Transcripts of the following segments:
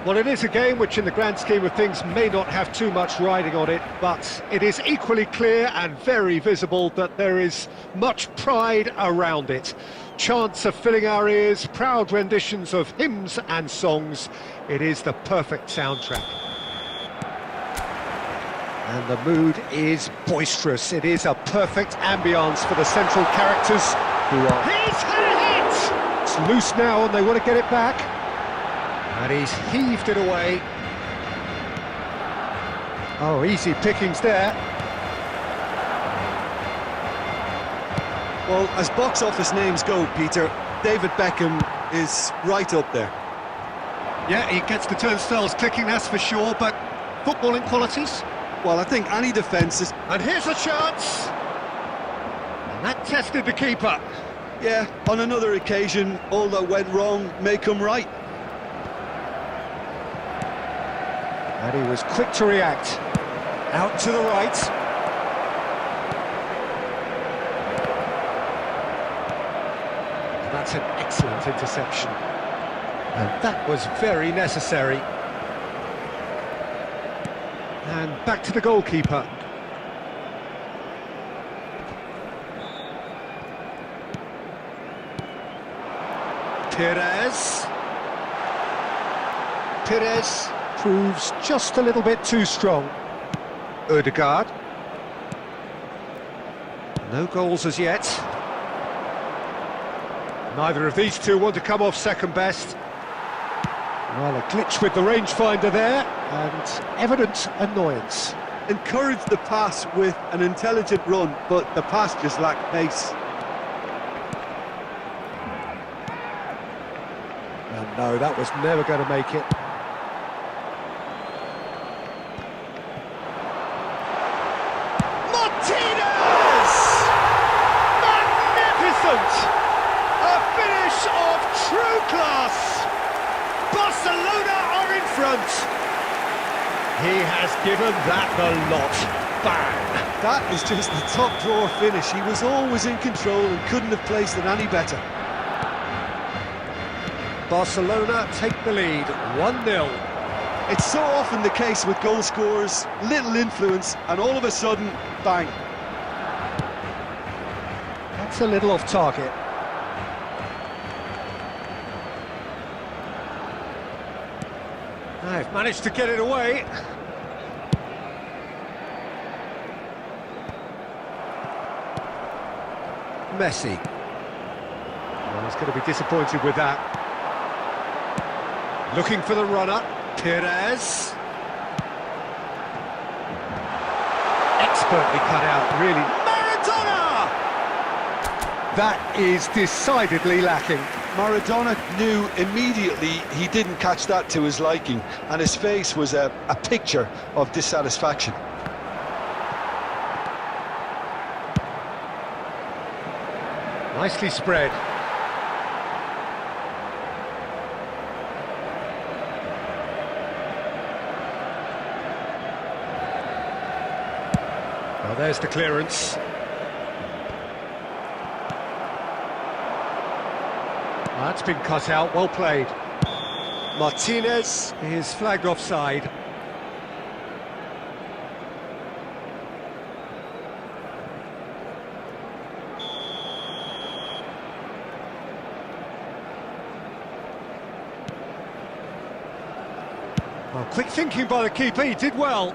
Well, it is a game which in the grand scheme of things may not have too much riding on it, but it is equally clear and very visible that there is much pride around it. Chants are filling our ears, proud renditions of hymns and songs. It is the perfect soundtrack. And the mood is boisterous. It is a perfect ambience for the central characters who are... He's had a hit! It's loose now and they want to get it back. And he's heaved it away. Oh, easy pickings there. Well, as box office names go, Peter, David Beckham is right up there. Yeah, he gets the turnstiles clicking, that's for sure, but footballing qualities? Well, I think any defence is... And here's a chance! And that tested the keeper. Yeah, on another occasion, all that went wrong may come right. And he was quick to react. Out to the right. That's an excellent interception. And that was very necessary. And back to the goalkeeper. Perez proves just a little bit too strong. Odegaard. No goals as yet. Neither of these two want to come off second best. Well, a glitch with the rangefinder there, and evident annoyance. Encouraged the pass with an intelligent run, but the pass just lacked pace. And no, that was never going to make it. A finish of true class! Barcelona are in front! He has given that the lot. Bang! That is just the top drawer finish. He was always in control and couldn't have placed it any better. Barcelona take the lead, 1-0. It's so often the case with goal scorers, little influence, and all of a sudden, bang. That's a little off target. They've managed to get it away. Messi. Well, he's going to be disappointed with that. Looking for the runner. Perez. Expertly cut out, really. Maradona! That is decidedly lacking. Maradona knew immediately he didn't catch that to his liking, and his face was a picture of dissatisfaction. Nicely spread. Well, there's the clearance. That's been cut out, well played. Martinez is flagged offside. Well, quick thinking by the keeper, he did well.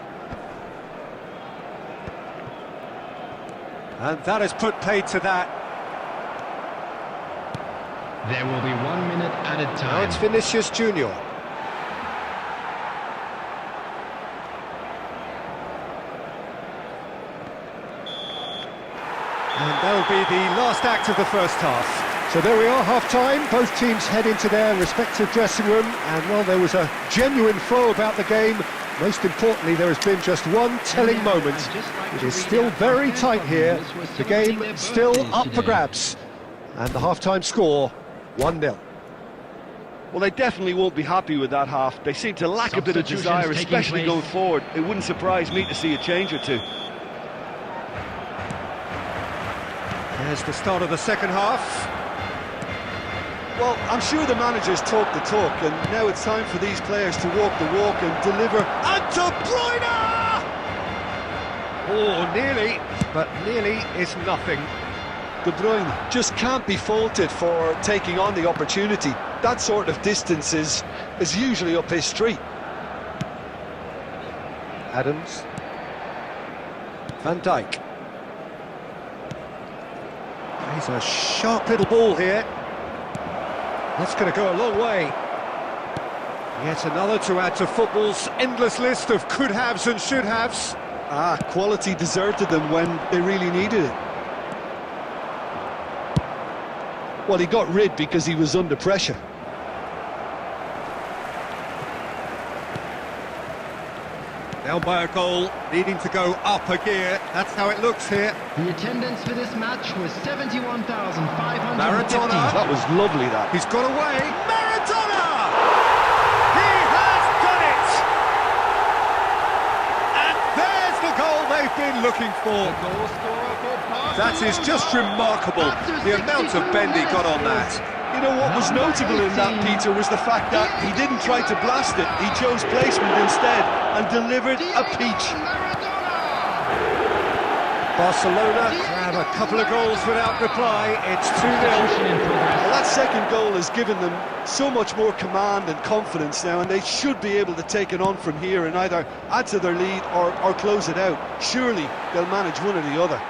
And that has put paid to that. There will be 1 minute added time. Now it's Vinicius Junior. And that'll be the last act of the first half. So there we are, half-time. Both teams head into their respective dressing room. And, well, there was a genuine flow about the game. Most importantly, there has been just one telling moment. It is still very tight here. The game still up for grabs. And the half-time score, 1-0. Well, they definitely won't be happy with that half. They seem to lack a bit of desire, especially going forward. It wouldn't surprise me to see a change or two. There's the start of the second half. Well, I'm sure the managers talk the talk, and now it's time for these players to walk the walk and deliver. And De Bruyne! Oh, nearly, but nearly is nothing. De Bruyne just can't be faulted for taking on the opportunity. That sort of distance is usually up his street. Adams. Van Dijk. He's a sharp little ball here. That's going to go a long way. Yet another to add to football's endless list of could-haves and should-haves. Quality deserted them when they really needed it. Well, he got rid because he was under pressure. Down by a goal, needing to go up a gear. That's how it looks here. The attendance for this match was 71,550. Maradona. That was lovely, that. He's got away. Maradona! He has done it! And there's the goal they've been looking for. That is just remarkable, the amount of bend he got on that. You know what was notable in that, Peter, was the fact that he didn't try to blast it. He chose placement instead and delivered a peach. Barcelona grab a couple of goals without reply. It's 2-0. Well, that second goal has given them so much more command and confidence now, and they should be able to take it on from here and either add to their lead or close it out. Surely they'll manage one or the other.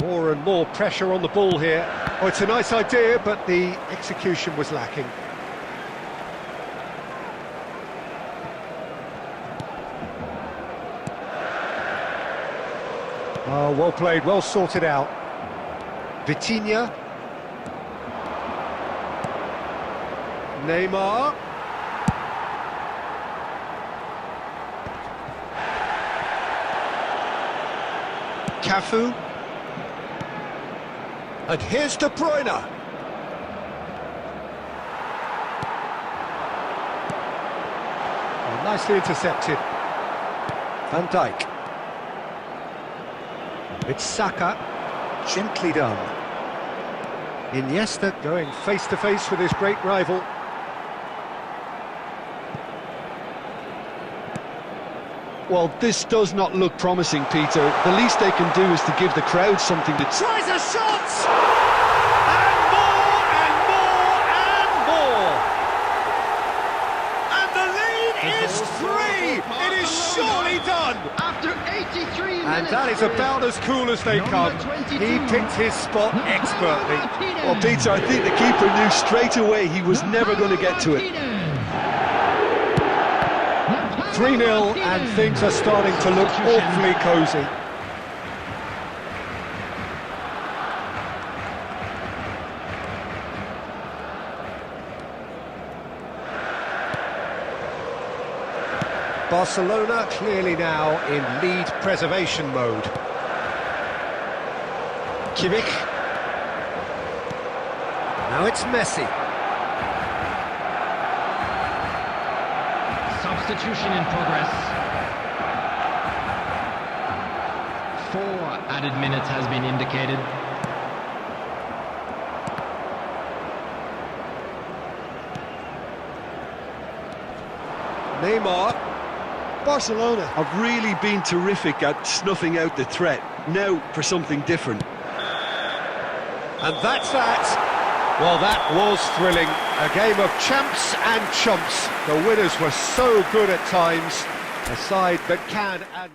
More and more pressure on the ball here. Oh, it's a nice idea, but the execution was lacking. Oh, well played, well sorted out. Vitinha. Neymar. Cafu. And here's De Bruyne. Oh, nicely intercepted. Van Dijk. It's Saka. Gently done. Iniesta going face-to-face with his great rival. Well, this does not look promising, Peter. The least they can do is to give the crowd something to... Tries a shot! And more, and more, and more! And the lead is 3! It is surely done! After 83 minutes. And that is about as cool as they come. He picked his spot expertly. Well, Peter, I think the keeper knew straight away he was never going to get to it. 3-0 and things are starting to look awfully cosy. Barcelona clearly now in lead preservation mode. Kimmich. Now it's Messi. Substitution in progress. 4 added minutes has been indicated. Neymar. Barcelona have really been terrific at snuffing out the threat. Now for something different. And that's that. Well, that was thrilling. A game of champs and chumps. The winners were so good at times. A side that can and...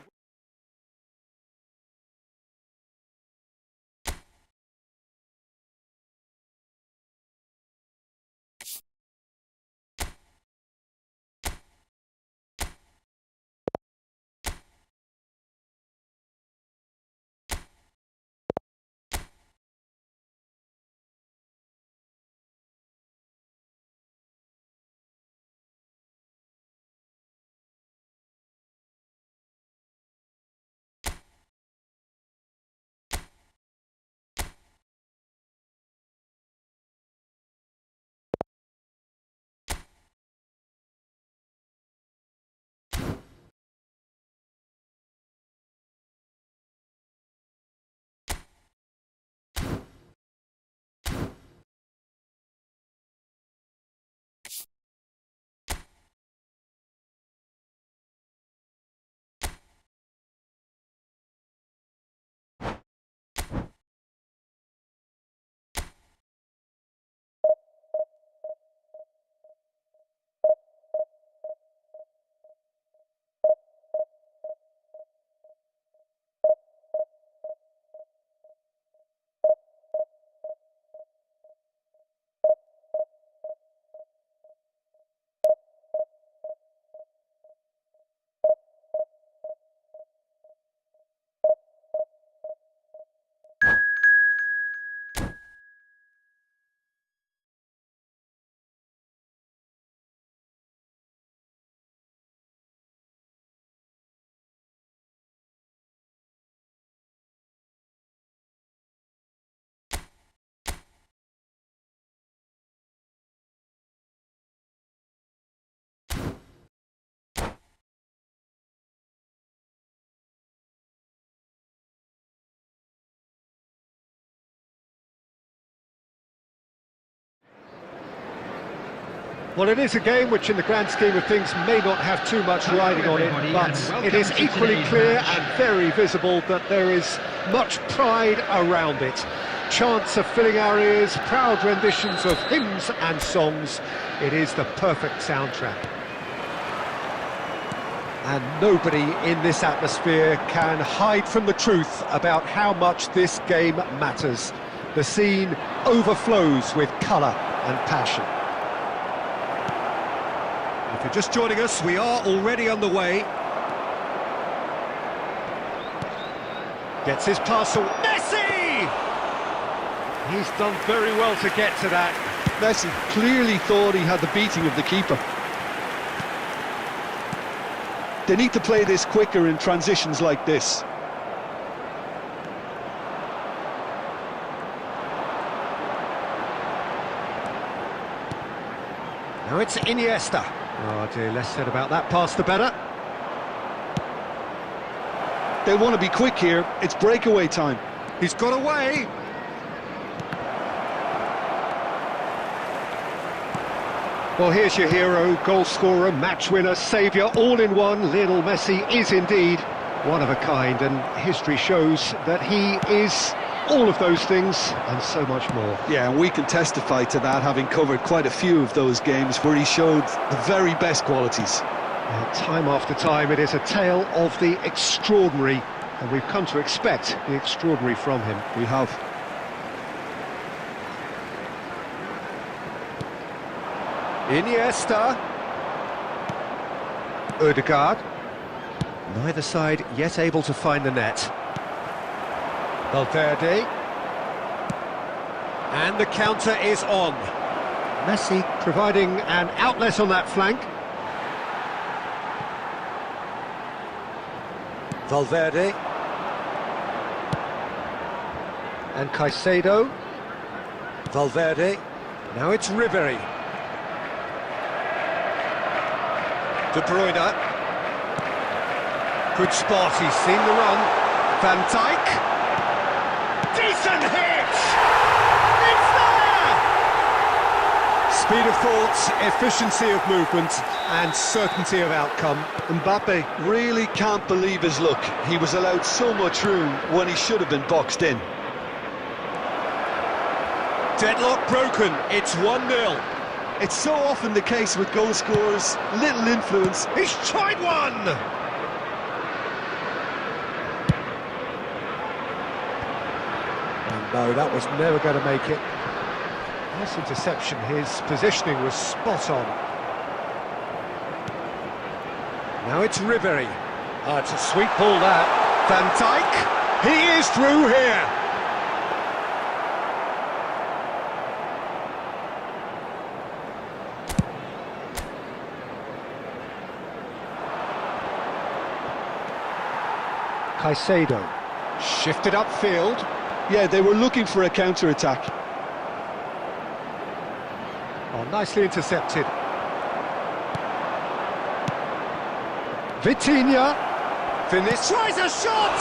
Well, it is a game which in the grand scheme of things may not have too much riding on it, but it is equally clear and very visible that there is much pride around it. Chants are filling our ears, proud renditions of hymns and songs. It is the perfect soundtrack. And nobody in this atmosphere can hide from the truth about how much this game matters. The scene overflows with colour and passion. If you're just joining us, we are already on the way. Gets his pass away. Messi! He's done very well to get to that. Messi clearly thought he had the beating of the keeper. They need to play this quicker in transitions like this. Now it's Iniesta. Oh dear, less said about that pass the better. They want to be quick here. It's breakaway time. He's got away. Well, here's your hero, goal scorer, match winner, saviour, all in one. Lionel Messi is indeed one of a kind, and history shows that he is all of those things and so much more. Yeah, and we can testify to that, having covered quite a few of those games where he showed the very best qualities. Time after time, it is a tale of the extraordinary, and we've come to expect the extraordinary from him. We have. Iniesta. Ødegaard. Neither side yet able to find the net. Valverde. And the counter is on. Messi providing an outlet on that flank. Valverde. And Caicedo. Valverde. Now it's Ribery. De Bruyne. Good spot, he's seen the run. Van Dijk. Decent hit! It's there! Speed of thought, efficiency of movement, and certainty of outcome. Mbappe really can't believe his luck. He was allowed so much room when he should have been boxed in. Deadlock broken, it's 1-0. It's so often the case with goal scorers, little influence. He's tried one! And no, that was never going to make it. Nice interception, his positioning was spot on. Now it's Ribery. Oh, it's a sweet ball that. Van Dijk, he is through here! Caicedo, shifted upfield. Yeah, they were looking for a counter-attack. Oh, nicely intercepted. Vitinha. Vinicius tries a shot!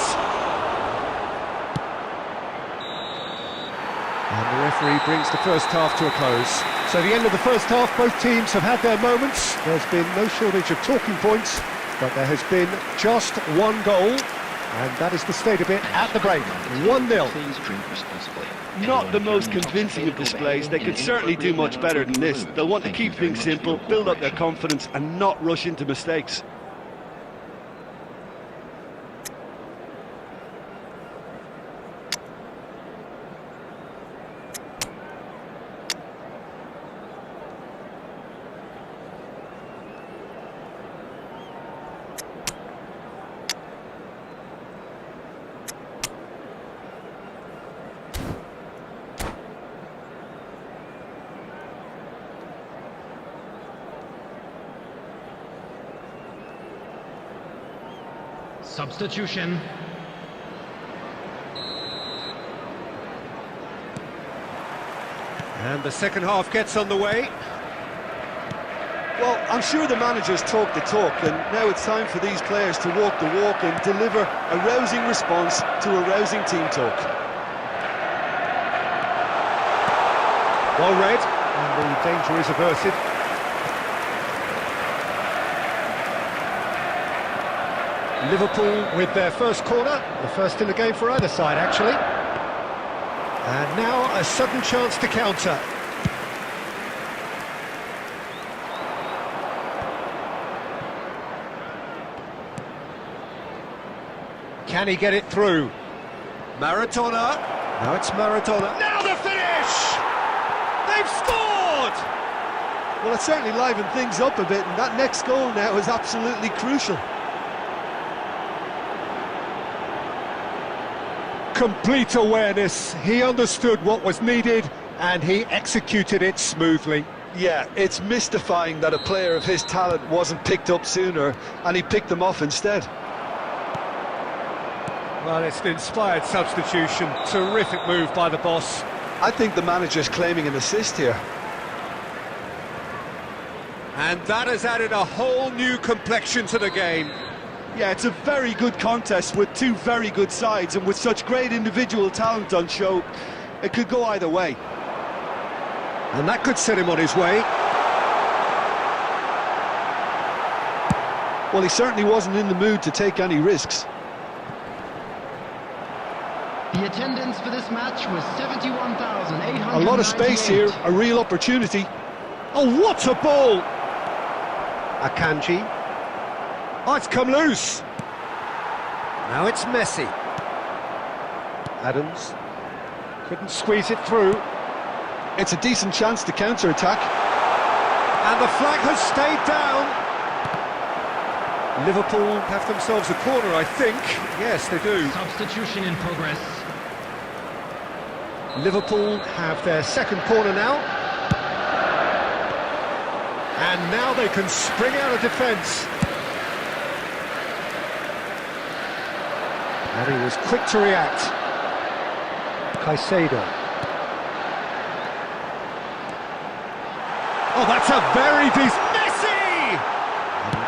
And the referee brings the first half to a close. So the end of the first half, both teams have had their moments. There's been no shortage of talking points, but there has been just one goal. And that is the state of it at the break. 1-0. Please drink responsibly. Not the most convincing of displays. They could certainly do much better than this. They'll want to keep things simple, build up their confidence and not rush into mistakes. Substitution. And the second half gets underway. Well, I'm sure the managers talk the talk, and now it's time for these players to walk the walk and deliver a rousing response to a rousing team talk. Well read, and the danger is averted. Liverpool with their first corner, the first in the game for either side, actually. And now a sudden chance to counter. Can he get it through? Maradona. Now it's Maradona. Now the finish! They've scored! Well, it certainly livened things up a bit, and that next goal now is absolutely crucial. Complete awareness. He understood what was needed and he executed it smoothly. Yeah, it's mystifying that a player of his talent wasn't picked up sooner, and he picked them off instead. Well, it's an inspired substitution. Terrific move by the boss. I think the manager's claiming an assist here. And that has added a whole new complexion to the game. Yeah, it's a very good contest with two very good sides, and with such great individual talent on show, it could go either way. And that could set him on his way. Well, he certainly wasn't in the mood to take any risks. The attendance for this match was 71,898. A lot of space here, a real opportunity. Oh, what a ball! Akanji. Oh, it's come loose. Now it's Messi. Adams. Couldn't squeeze it through. It's a decent chance to counter-attack. And the flag has stayed down. Liverpool have themselves a corner, I think. Yes, they do. Substitution in progress. Liverpool have their second corner now. And now they can spring out of defence. And he was quick to react. Caicedo. Oh, that's a very decent... Messi!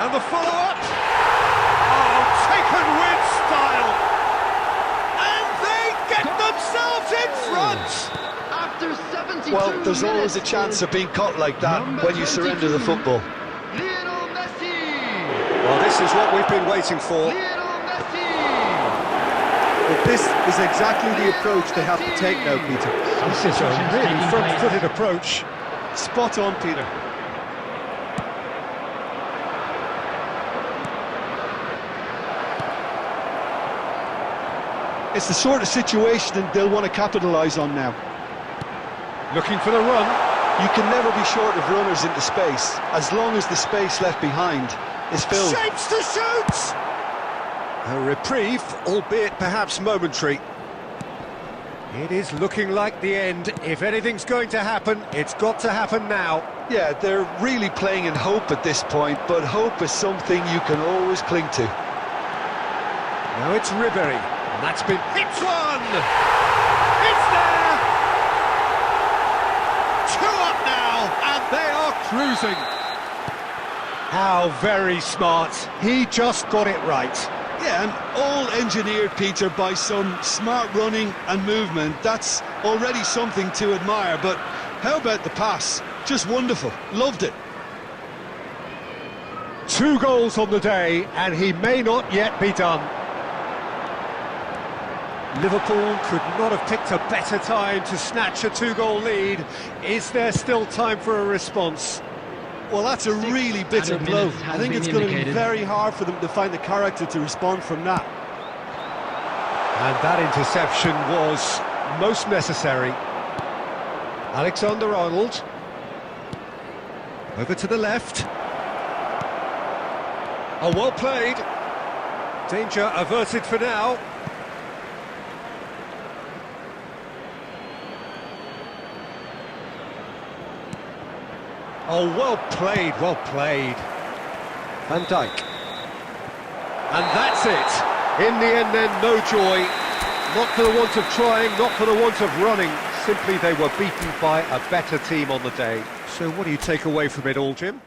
And the follow-up. Oh, taken with style. And they get themselves in front. After 72 Well, there's always a minutes, chance of being caught like that when you surrender the football. Lionel Messi! Well, this is what we've been waiting for. Lionel Messi! But this is exactly the approach they have to take now, Peter. This is a really front-footed approach. Spot on, Peter. It's the sort of situation that they'll want to capitalise on now. Looking for the run. You can never be short of runners into space, as long as the space left behind is filled. Shapes to shoot! A reprieve, albeit perhaps momentary. It is looking like the end. If anything's going to happen, it's got to happen now. Yeah, they're really playing in hope at this point, but hope is something you can always cling to. Now it's Ribery, and that's been... It's one! It's there! 2 up now, and they are cruising. How very smart. He just got it right. Yeah, and all engineered, Peter, by some smart running and movement. That's already something to admire, but how about the pass? Just wonderful. Loved it. 2 goals on the day, and he may not yet be done. Liverpool could not have picked a better time to snatch a 2-goal lead. Is there still time for a response? Well, that's a really bitter blow. I think it's going to be very hard for them to find the character to respond from that. And that interception was most necessary. Alexander-Arnold. Over to the left. Oh, well played. Danger averted for now. Oh, well played, well played. Van Dijk. And that's it. In the end then, no joy. Not for the want of trying, not for the want of running. Simply they were beaten by a better team on the day. So what do you take away from it all, Jim?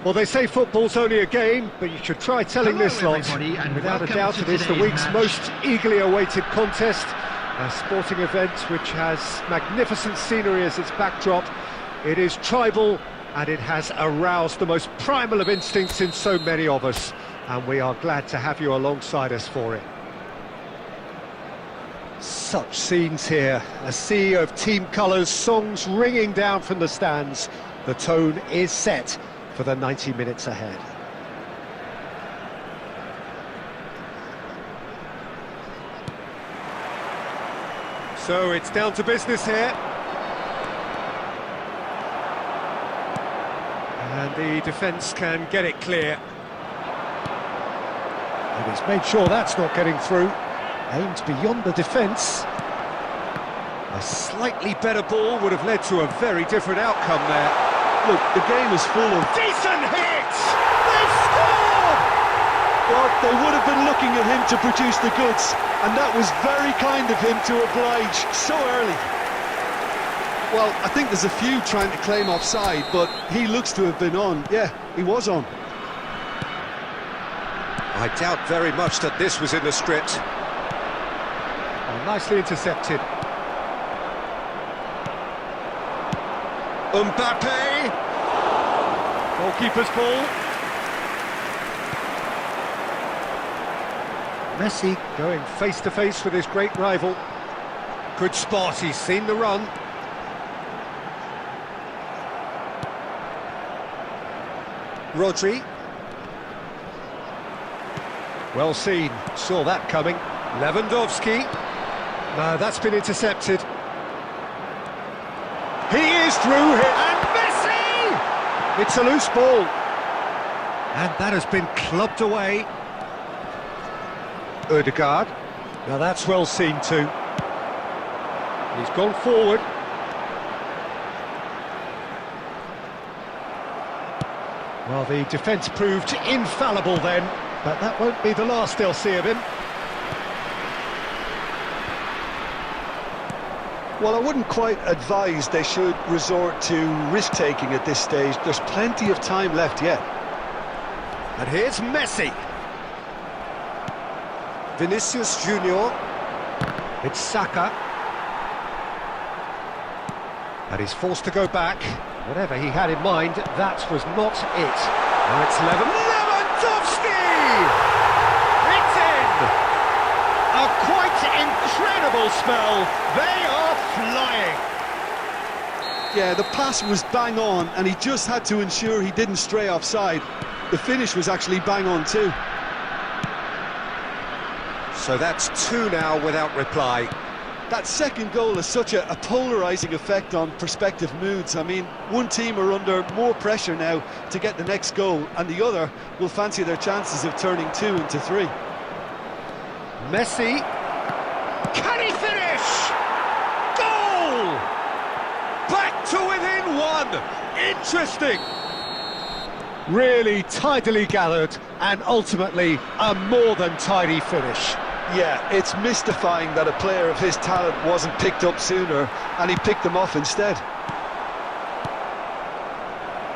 Well, they say football's only a game, but you should try telling Hello, this lot. everybody, and Without a welcome doubt, to it is the today's week's match. most eagerly awaited contest. A sporting event which has magnificent scenery as its backdrop. It is tribal, and it has aroused the most primal of instincts in so many of us. And we are glad to have you alongside us for it. Such scenes here, a sea of team colours, songs ringing down from the stands. The tone is set for the 90 minutes ahead. So it's down to business here. And the defence can get it clear. And he's made sure that's not getting through. Aimed beyond the defence. A slightly better ball would have led to a very different outcome there. Look, the game is full of... Decent hit! They've scored! Well, they would have been looking at him to produce the goods, and that was very kind of him to oblige so early. Well, I think there's a few trying to claim offside, but he looks to have been on. Yeah, he was on. I doubt very much that this was in the script. Oh, nicely intercepted. Mbappe! Goalkeeper's ball. Messi going face-to-face with his great rival. Good spot, he's seen the run. Rodri. Well seen, saw that coming. Lewandowski. No, that's been intercepted. He is through here, and Messi! It's a loose ball. And that has been clubbed away. Ødegaard. Now that's well seen too. He's gone forward. Well, the defence proved infallible then, but that won't be the last they'll see of him. Well, I wouldn't quite advise they should resort to risk-taking at this stage. There's plenty of time left yet. And here's Messi. Vinicius Junior. It's Saka. And he's forced to go back. Whatever he had in mind, that was not it. Now it's Lewandowski! It's in! A quite incredible spell. They are flying. Yeah, the pass was bang on, and he just had to ensure he didn't stray offside. The finish was actually bang on too. So that's two now without reply. That second goal has such a polarising effect on prospective moods. I mean, one team are under more pressure now to get the next goal, and the other will fancy their chances of turning 2 into 3. Messi. Can he finish? Goal! Back to within one. Interesting. Really tidily gathered, and ultimately a more than tidy finish. Yeah, it's mystifying that a player of his talent wasn't picked up sooner, and he picked them off instead.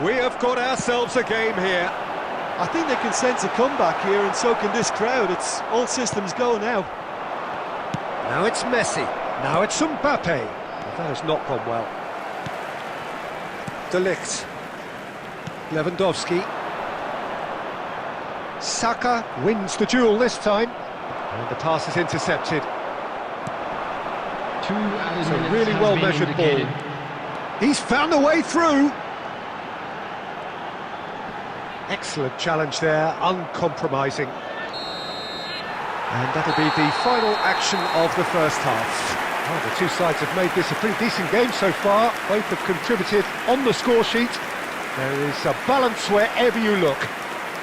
We have got ourselves a game here. I think they can sense a comeback here, and so can this crowd. It's all systems go now. Now it's Messi. Now it's Mbappe. But that has not gone well. De Ligt. Lewandowski. Saka wins the duel this time. And the pass is intercepted. 2 added It's a minutes really has well been measured indicated. ball. He's found a way through. Excellent challenge there, uncompromising. And that'll be the final action of the first half. Well, the two sides have made this a pretty decent game so far. Both have contributed on the score sheet. There is a balance wherever you look.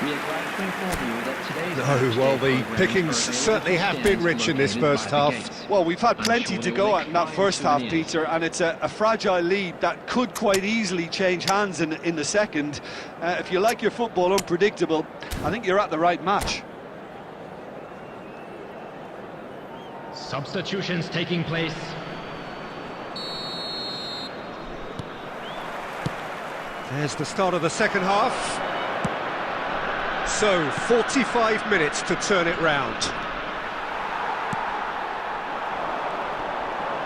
We are glad to inform you that today's Oh, well, the pickings certainly have been rich in this first half. Well, we've had plenty to go at in that first half, Peter, and it's a fragile lead that could quite easily change hands in the second. If you like your football unpredictable, I think you're at the right match. Substitutions taking place. There's the start of the second half. So, 45 minutes to turn it round.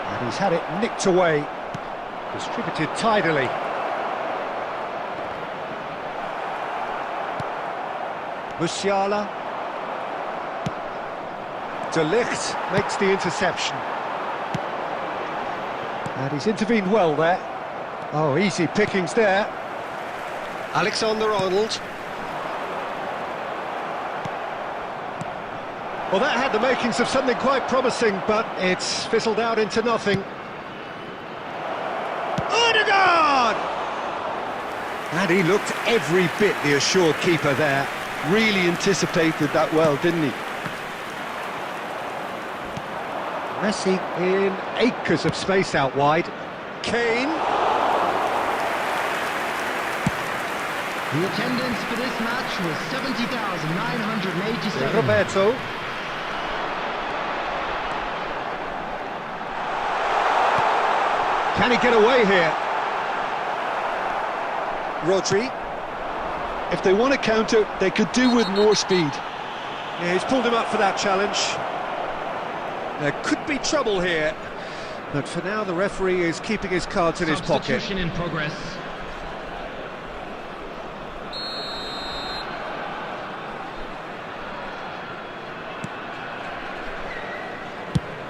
And he's had it nicked away. Distributed tidily. Musiala. De Ligt makes the interception. And he's intervened well there. Oh, easy pickings there. Alexander-Arnold. Well, that had the makings of something quite promising, but it's fizzled out into nothing. Odegaard! And he looked every bit the assured keeper there. Really anticipated that well, didn't he? Messi in acres of space out wide. Kane. The attendance for this match was 70,987. Roberto. Can he get away here? Rodri. If they want to counter, they could do with more speed. Yeah, he's pulled him up for that challenge. There could be trouble here, but for now the referee is keeping his cards in his pocket. Substitution in progress.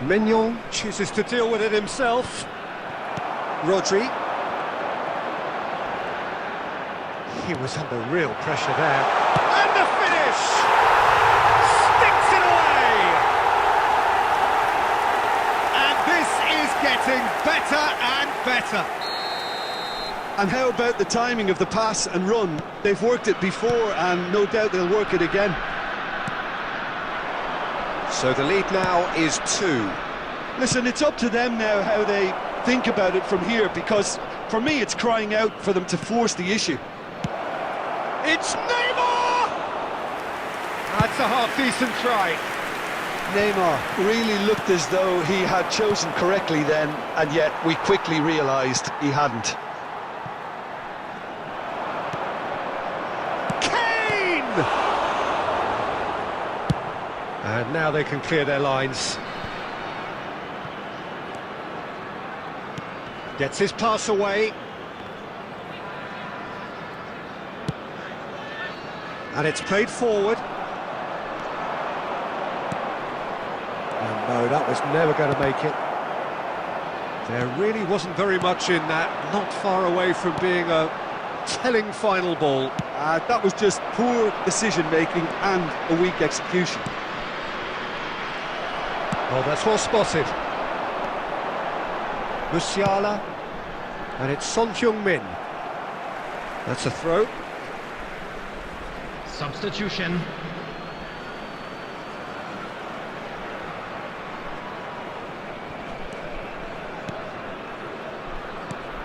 Mignon chooses to deal with it himself. Rodri. He was under real pressure there. And the finish! Sticks it away! And this is getting better and better. And how about the timing of the pass and run? They've worked it before, and no doubt they'll work it again. So the lead now is 2. Listen, it's up to them now how they think about it from here, because for me it's crying out for them to force the issue. It's Neymar! That's a half-decent try. Neymar really looked as though he had chosen correctly then, and yet we quickly realised he hadn't. Kane! And now they can clear their lines. Gets his pass away. And it's played forward. And no, that was never going to make it. There really wasn't very much in that, not far away from being a telling final ball. That was just poor decision-making and a weak execution. Oh, that's well spotted. Musiala. And it's Son Heung-min. That's a throw. Substitution.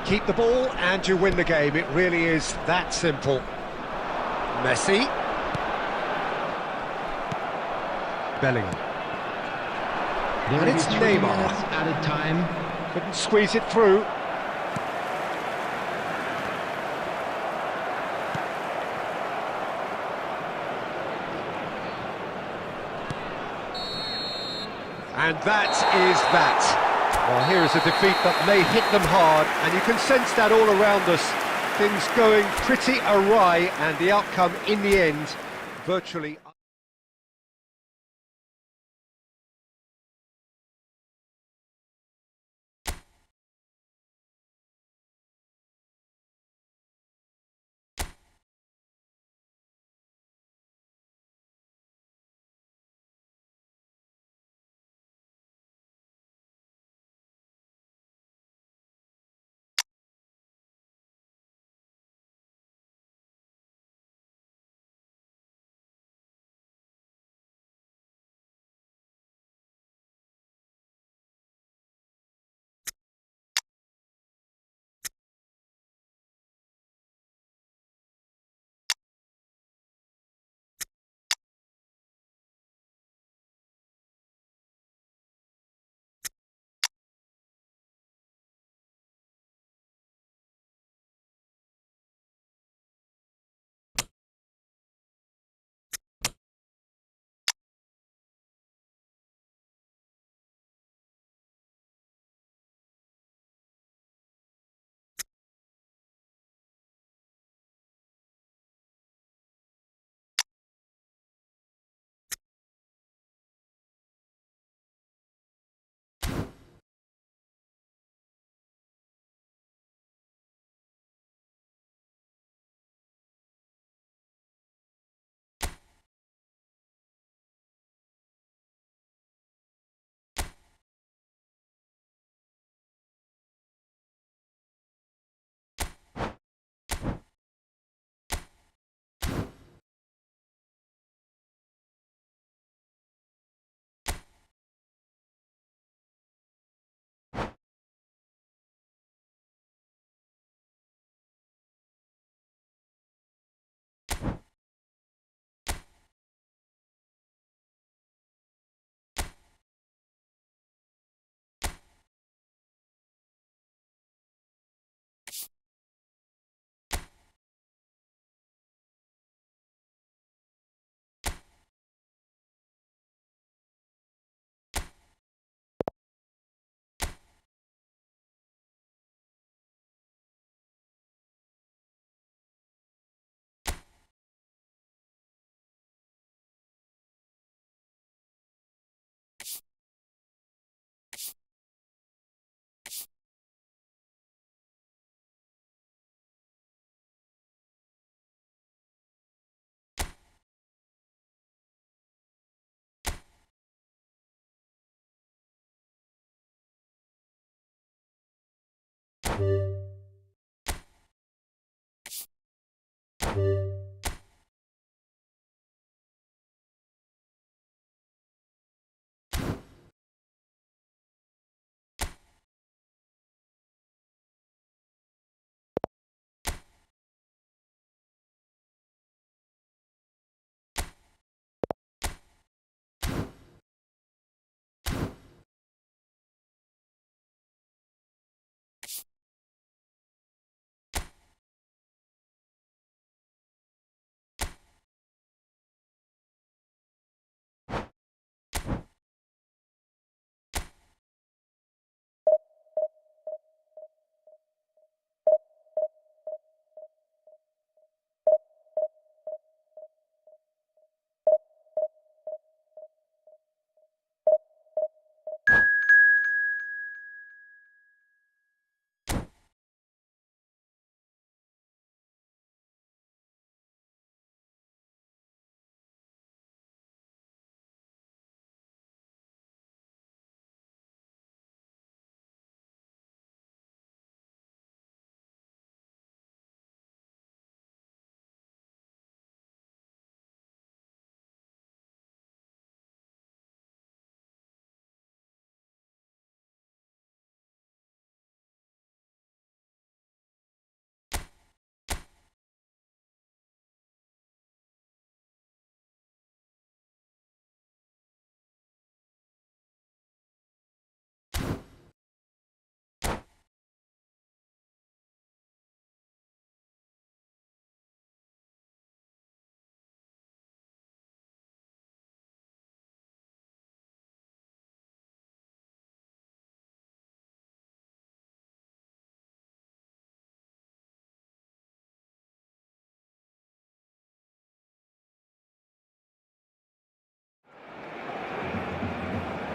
Keep the ball and you win the game. It really is that simple. Messi. Bellingham. And it's Neymar. Added time. Couldn't squeeze it through. And that is that. Well, here is a defeat that may hit them hard, and you can sense that all around us. Things going pretty awry, and the outcome in the end, virtually...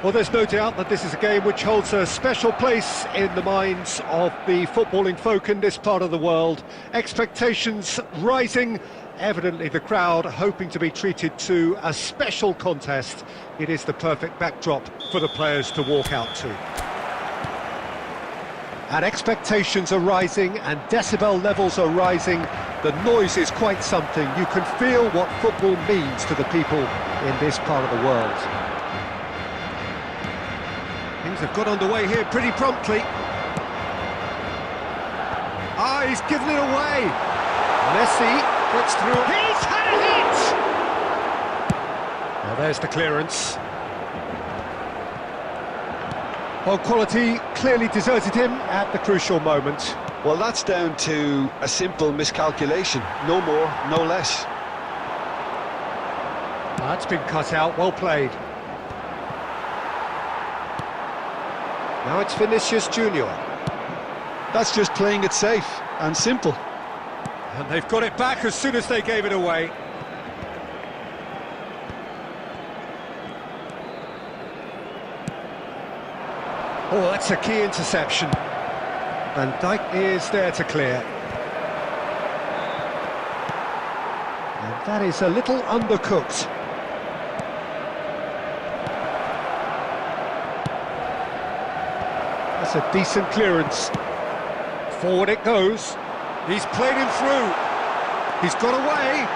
Well, there's no doubt that this is a game which holds a special place in the minds of the footballing folk in this part of the world. Expectations rising, evidently the crowd hoping to be treated to a special contest. It is the perfect backdrop for the players to walk out to. And expectations are rising and decibel levels are rising. The noise is quite something. You can feel what football means to the people in this part of the world. Things have got underway here pretty promptly. Ah, he's given it away. Messi gets through. He's had a hit! Now there's the clearance. Well, quality clearly deserted him at the crucial moment. Well, that's down to a simple miscalculation. No more, no less. That's been cut out, well played. Now it's Vinicius Junior. That's just playing it safe and simple. And they've got it back as soon as they gave it away. Oh, that's a key interception. Van Dijk is there to clear. And that is a little undercooked. That's a decent clearance. Forward it goes. He's played him through. He's got away.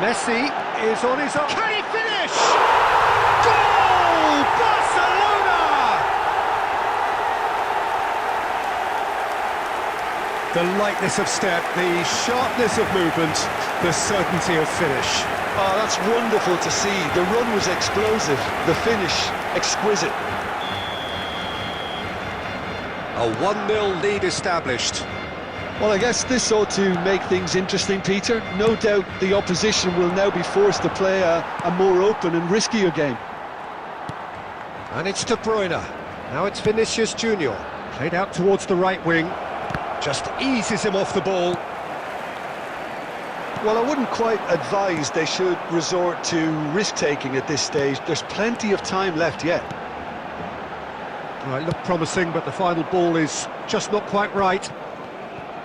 Messi is on his own. Can he finish? Goal! Barcelona! The lightness of step, the sharpness of movement, the certainty of finish. Oh, that's wonderful to see. The run was explosive, the finish exquisite. A 1-0 lead established. Well, I guess this ought to make things interesting, Peter. No doubt the opposition will now be forced to play a more open and riskier game. And it's De Bruyne. Now it's Vinicius Junior. Played out towards the right wing. Just eases him off the ball. Well, I wouldn't quite advise they should resort to risk-taking at this stage. There's plenty of time left yet. Well, it looked promising, but the final ball is just not quite right.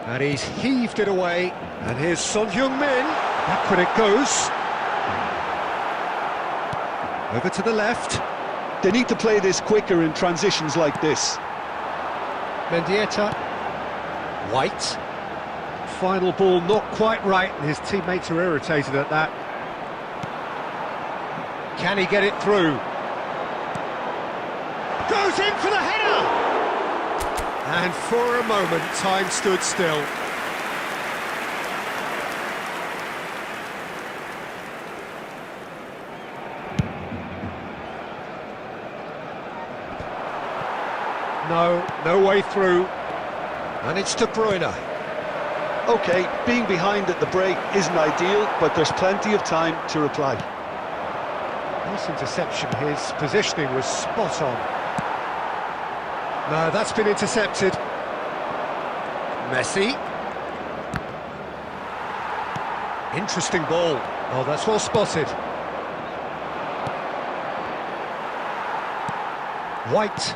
And he's heaved it away. And here's Son Heung-min. Backward it goes. Over to the left. They need to play this quicker in transitions like this. Mendieta. White. Final ball not quite right, and his teammates are irritated at that. Can he get it through? Goes in for the header! And for a moment, time stood still. No way through. And it's De Bruyne. OK, being behind at the break isn't ideal, but there's plenty of time to reply. Nice interception, his positioning was spot on. No, that's been intercepted. Messi. Interesting ball. Oh, that's well spotted. White.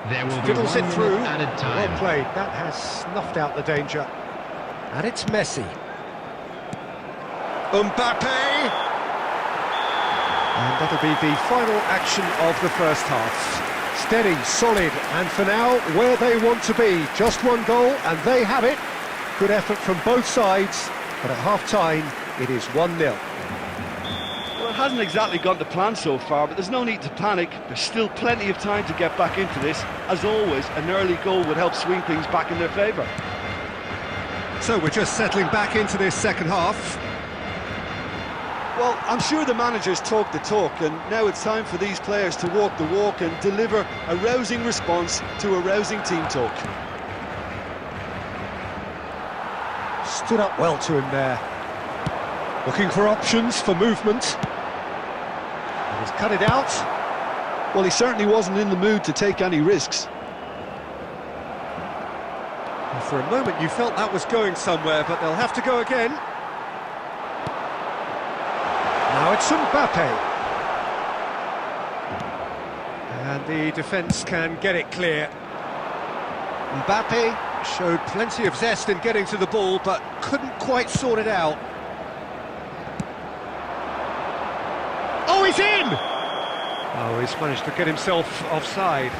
There will be Fiddles 1 it through. minute added time. Well played. That has snuffed out the danger. And it's Messi. Mbappe! And that'll be the final action of the first half. Steady, solid, and for now, where they want to be. Just one goal, and they have it. Good effort from both sides, but at half-time, it is 1-0. Well, it hasn't exactly gone to plan so far, but there's no need to panic. There's still plenty of time to get back into this. As always, an early goal would help swing things back in their favour. So we're just settling back into this second half. Well, I'm sure the managers talk the talk, and now it's time for these players to walk the walk and deliver a rousing response to a rousing team talk. Stood up well to him there. Looking for options for movement. And he's cut it out. Well, he certainly wasn't in the mood to take any risks. And for a moment you felt that was going somewhere, but they'll have to go again. Now it's Mbappe. And the defence can get it clear. Mbappe showed plenty of zest in getting to the ball, but couldn't quite sort it out. Oh, he's in! Oh, he's managed to get himself offside.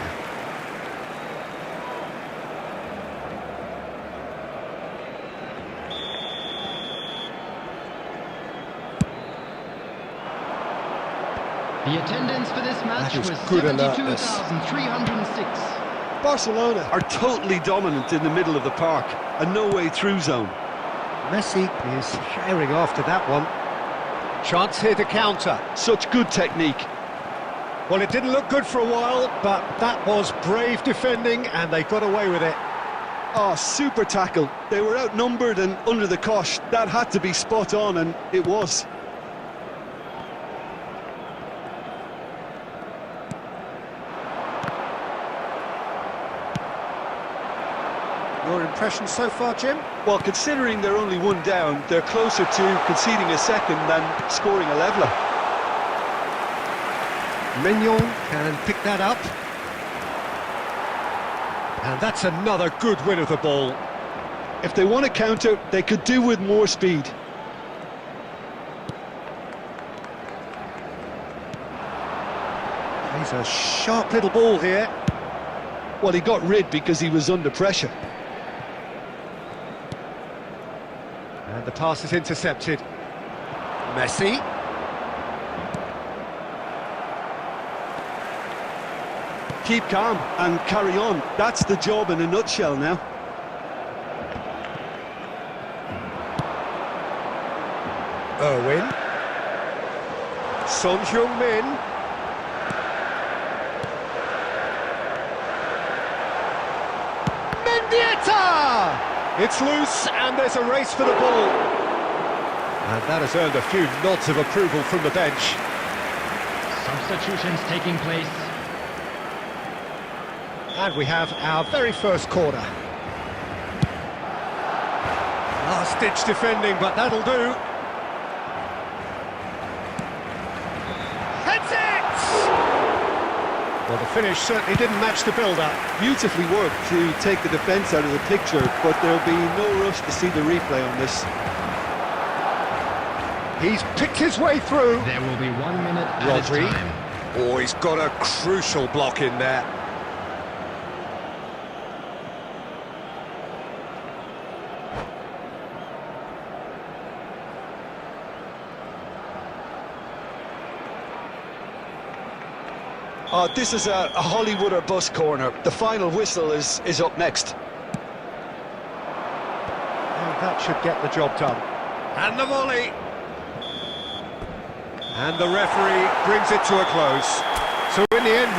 The attendance for this match That is was good alertness. 72,306. Barcelona Are totally dominant in the middle of the park, a no-way through zone. Messi is firing after that one. Chance here to counter. Such good technique. Well, it didn't look good for a while, but that was brave defending, and they got away with it. Oh, super tackle. They were outnumbered and under the cosh. That had to be spot on, and it was. Your impression so far, Jim? Well, considering they're only one down, they're closer to conceding a second than scoring a leveller. Mignon can pick that up. And that's another good win of the ball. If they want to counter, they could do with more speed. He's a sharp little ball here. Well, he got rid because he was under pressure. And the pass is intercepted. Messi. Keep calm and carry on. That's the job in a nutshell now. Irwin. Son Heung-min. Mendieta! It's loose and there's a race for the ball. And that has earned a few nods of approval from the bench. Substitutions taking place. And we have our very first corner. Last-ditch defending, but that'll do. Heads it! Well, the finish certainly didn't match the build-up. Beautifully worked to take the defence out of the picture, but there'll be no rush to see the replay on this. He's picked his way through. There will be 1 minute added Rodri. time. Oh, he's got a crucial block in there. Oh, this is a Hollywood or bust corner. The final whistle is up next. And that should get the job done. And the volley. And the referee brings it to a close. So in the end,